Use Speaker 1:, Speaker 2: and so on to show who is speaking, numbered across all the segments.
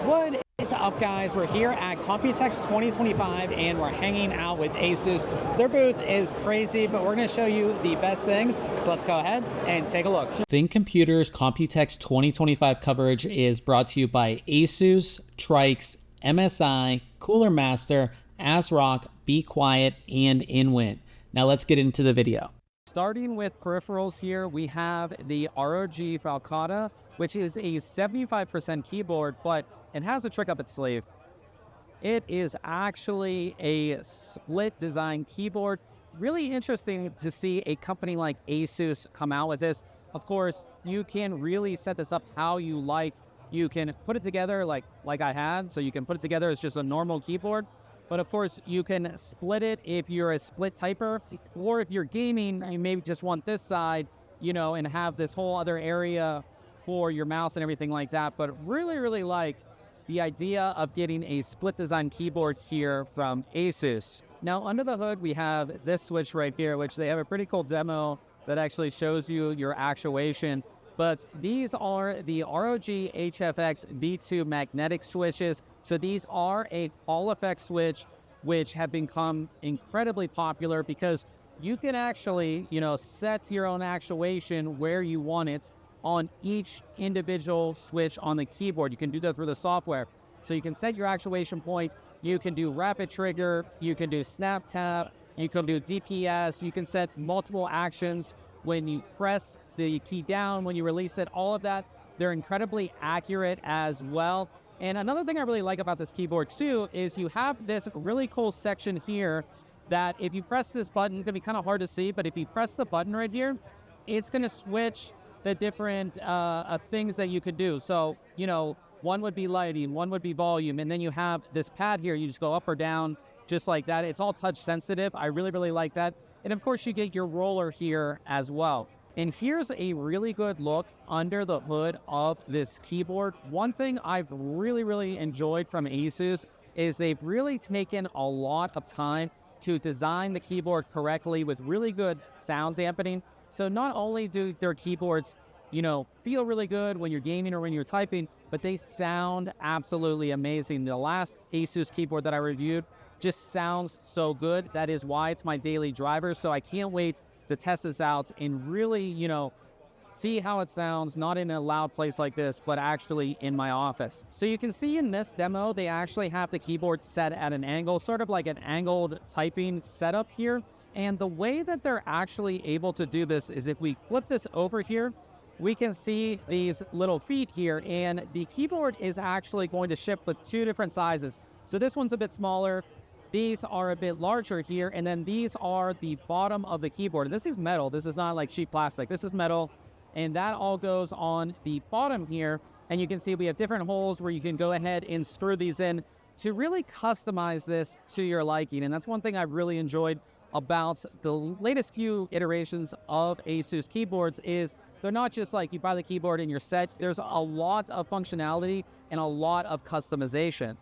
Speaker 1: What is up, guys? We're here at Computex 2025 and we're hanging out with ASUS. Their booth is crazy, but we're going to show you the best things. So let's go ahead and take a look.
Speaker 2: ThinkComputers Computex 2025 coverage is brought to you by ASUS, TRYX, MSI, Cooler Master, ASRock, Be Quiet, and InWin. Now let's get into the video. Starting with peripherals here, we have the ROG Falcata, which is a 75% keyboard, but it has a trick up its sleeve. It is actually a split design keyboard. Really interesting to see a company like ASUS come out with this. Of course, you can really set this up how you like. You can put it together like I had, so you can put it together as just a normal keyboard. But of course, you can split it if you're a split typer, or if you're gaming, you maybe just want this side, and have this whole other area for your mouse and everything like that. But really like the idea of getting a split design keyboard here from ASUS. Now under the hood, we have this switch right here, which they have a pretty cool demo that actually shows you your actuation. But these are the ROG HFX V2 magnetic switches. So these are a Hall effect switch, which have become incredibly popular because you can actually, set your own actuation where you want it on each individual switch on the keyboard. You can do that through the software. So you can set your actuation point. You can do rapid trigger. You can do snap tap. You can do DPS. You can set multiple actions when you press the key down, when you release it, all of that. They're incredibly accurate as well. And another thing I really like about this keyboard too is you have this really cool section here that if you press this button, it's gonna be kind of hard to see, but if you press the button right here, it's gonna switch the different things that you could do. So, one would be lighting, one would be volume, and then you have this pad here. You just go up or down just like that. It's all touch sensitive. I really like that. And of course you get your roller here as well. And here's a really good look under the hood of this keyboard. One thing I've really enjoyed from ASUS is they've really taken a lot of time to design the keyboard correctly with really good sound dampening. So not only do their keyboards, feel really good when you're gaming or when you're typing, but they sound absolutely amazing. The last ASUS keyboard that I reviewed just sounds so good. That is why it's my daily driver. So I can't wait to test this out and really, see how it sounds, not in a loud place like this, but actually in my office. So you can see in this demo, they actually have the keyboard set at an angle, sort of like an angled typing setup here. And the way that they're actually able to do this is if we flip this over here, we can see these little feet here, and the keyboard is actually going to ship with two different sizes. So this one's a bit smaller. These are a bit larger here, and then these are the bottom of the keyboard. This is metal. This is not like cheap plastic. This is metal, and that all goes on the bottom here. And you can see we have different holes where you can go ahead and screw these in to really customize this to your liking. And that's one thing I've really enjoyed about the latest few iterations of ASUS keyboards is they're not just like you buy the keyboard and you're set. There's a lot of functionality and a lot of customization.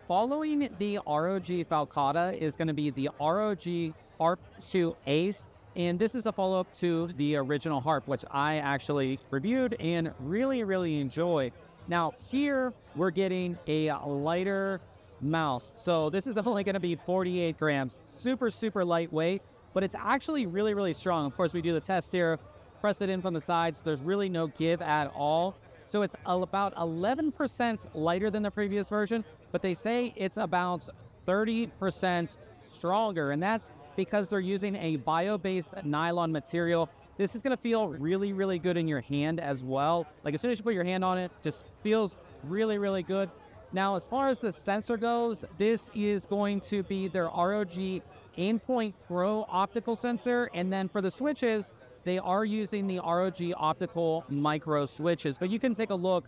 Speaker 2: Following the ROG Falcata is going to be the ROG Harp 2 Ace, and this is a follow-up to the original Harp, which I actually reviewed and really enjoyed. Now here we're getting a lighter mouse. So this is only going to be 48 grams, super lightweight, but it's actually really strong. Of course, we do the test here, press it in from the sides. There's really no give at all. So it's about 11% lighter than the previous version, but they say it's about 30% stronger, and that's because they're using a bio-based nylon material. This is going to feel really good in your hand as well. Like as soon as you put your hand on it, just feels really good. Now, as far as the sensor goes, this is going to be their ROG Aimpoint Pro optical sensor. And then for the switches, they are using the ROG optical micro switches. But you can take a look.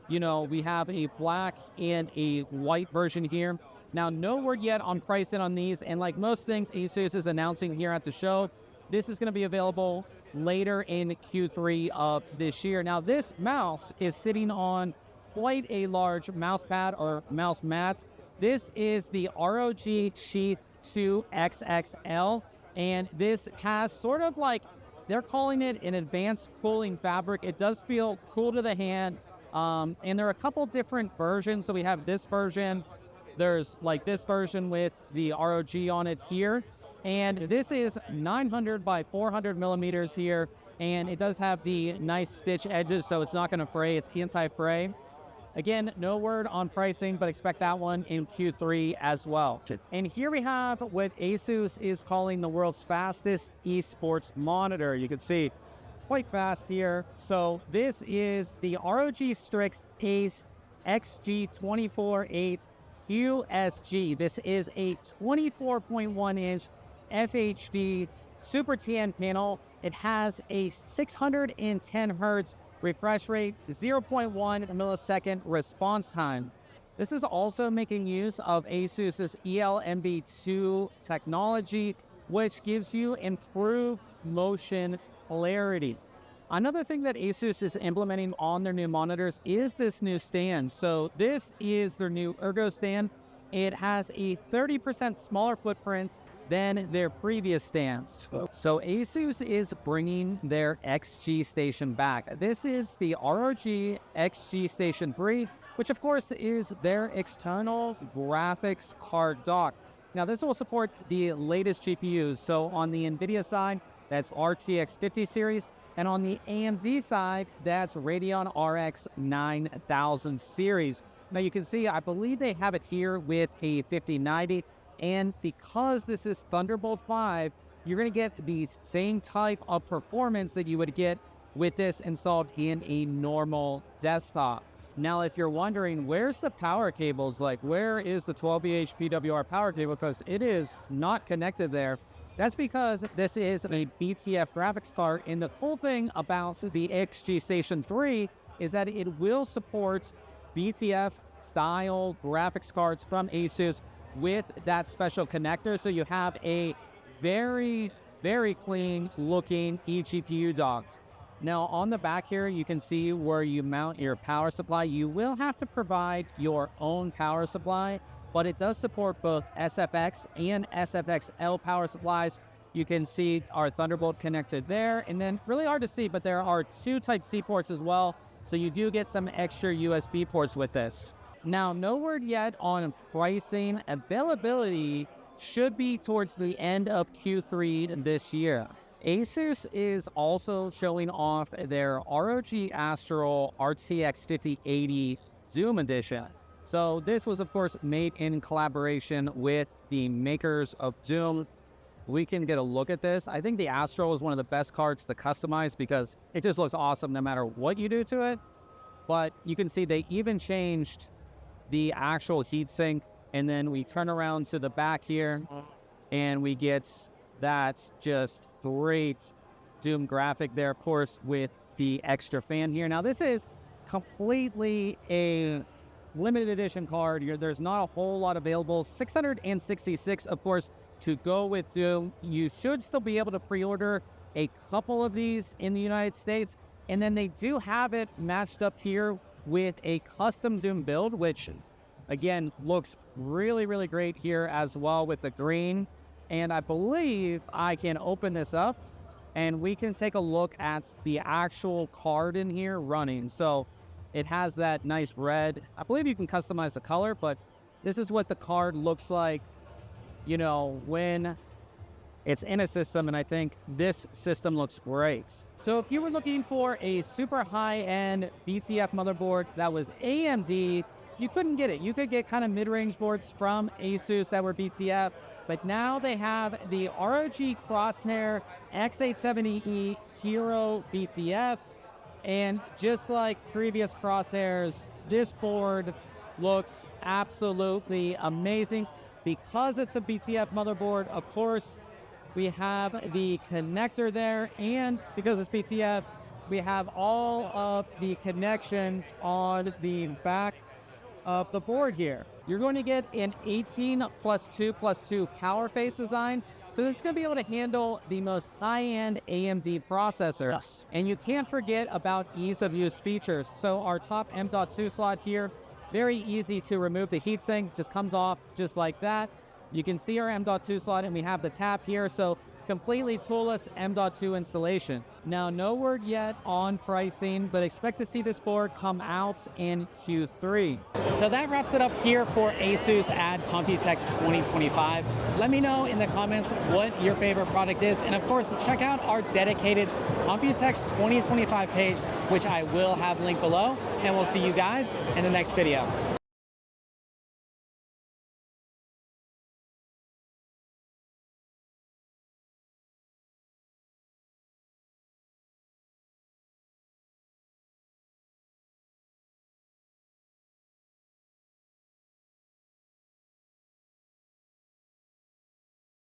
Speaker 2: We have a black and a white version here. Now, no word yet on pricing on these. And like most things ASUS is announcing here at the show, this is going to be available later in Q3 of this year. Now, this mouse is sitting on quite a large mouse pad or mouse mat. This is the ROG Sheath 2 XXL, and this has sort of like, they're calling it an advanced cooling fabric. It does feel cool to the hand.
Speaker 1: And there are a couple different versions. So we have this version. There's like this version with the ROG on it here. And this is 900 by 400 millimeters here. And it does have the nice stitch edges, so it's not going to fray. It's anti-fray. Again, no word on pricing, but expect that one in Q3 as well. And here we have what ASUS is calling the world's fastest esports monitor. You can see quite fast here. So this is the ROG Strix Ace XG248 QSG. This is a 24.1 inch FHD Super TN panel. It has a 610 hertz refresh rate, 0.1 millisecond response time. This is also making use of ASUS's ELMB2 technology, which gives you improved motion clarity. Another thing that ASUS is implementing on their new monitors is this new stand. So this is their new Ergo stand. It has a 30% smaller footprint than their previous stands. So ASUS is bringing their XG Station back. This is the ROG XG Station 3, which of course is their external graphics card dock. Now this will support the latest GPUs. So on the NVIDIA side, that's RTX 50 series, and on the AMD side, that's Radeon RX 9000 series. Now you can see, I believe they have it here with a 5090. And because this is Thunderbolt 5, you're going to get the same type of performance that you would get with this installed in a normal desktop. Now, if you're wondering, where's the power cables? Like, where is the 12VH PWR power cable? Because it is not connected there. That's because this is a BTF graphics card. And the cool thing about the XG Station 3 is that it will support BTF style graphics cards from ASUS with that special connector. So you have a very, very clean looking eGPU dock. Now on the back here, you can see where you mount your power supply. You will have to provide your own power supply, but it does support both SFX and SFXL power supplies. You can see our Thunderbolt connected there, and then really hard to see, but there are two Type-C ports as well. So you do get some extra USB ports with this. Now, no word yet on pricing. Availability should be towards the end of Q3 this year. ASUS is also showing off their ROG Astral RTX 5080 Zoom Edition. So this was, of course, made in collaboration with the makers of Zoom. We can get a look at this. I think the Astral is one of the best cards to customize because it just looks awesome no matter what you do to it. But you can see they even changed the actual heatsink, and then we turn around to the back here and we get that just great Doom graphic there, of course, with the extra fan here. Now this is completely a limited edition card. There's not a whole lot available. 666, of course, to go with Doom. You should still be able to pre-order a couple of these in the United States, and then they do have it matched up here with a custom Doom build, which again looks really, really great here as well with the green. And I believe I can open this up and we can take a look at the actual card in here running. So it has that nice red. I believe you can customize the color, but this is what the card looks like, you know, when it's in a system, and I think this system looks great. So if you were looking for a super high-end BTF motherboard that was AMD, you couldn't get it. You could get kind of mid-range boards from ASUS that were BTF, but now they have the ROG Crosshair X870E Hero BTF, and just like previous Crosshairs, this board looks absolutely amazing. Because it's a BTF motherboard, of course, we have the connector there, and because it's BTF, we have all of the connections on the back of the board here. You're going to get an 18+2+2 power face design, so it's going to be able to handle the most high-end AMD processor.
Speaker 2: Yes.
Speaker 1: And you can't forget about ease of use features. So our top M.2 slot here, very easy to remove. The heatsink just comes off just like that. You can see our M.2 slot, and we have the tap here, so completely toolless M.2 installation. Now, no word yet on pricing, but expect to see this board come out in Q3.
Speaker 2: So that wraps it up here for ASUS at Computex 2025. Let me know in the comments what your favorite product is, and of course, check out our dedicated Computex 2025 page, which I will have linked below, and we'll see you guys in the next video.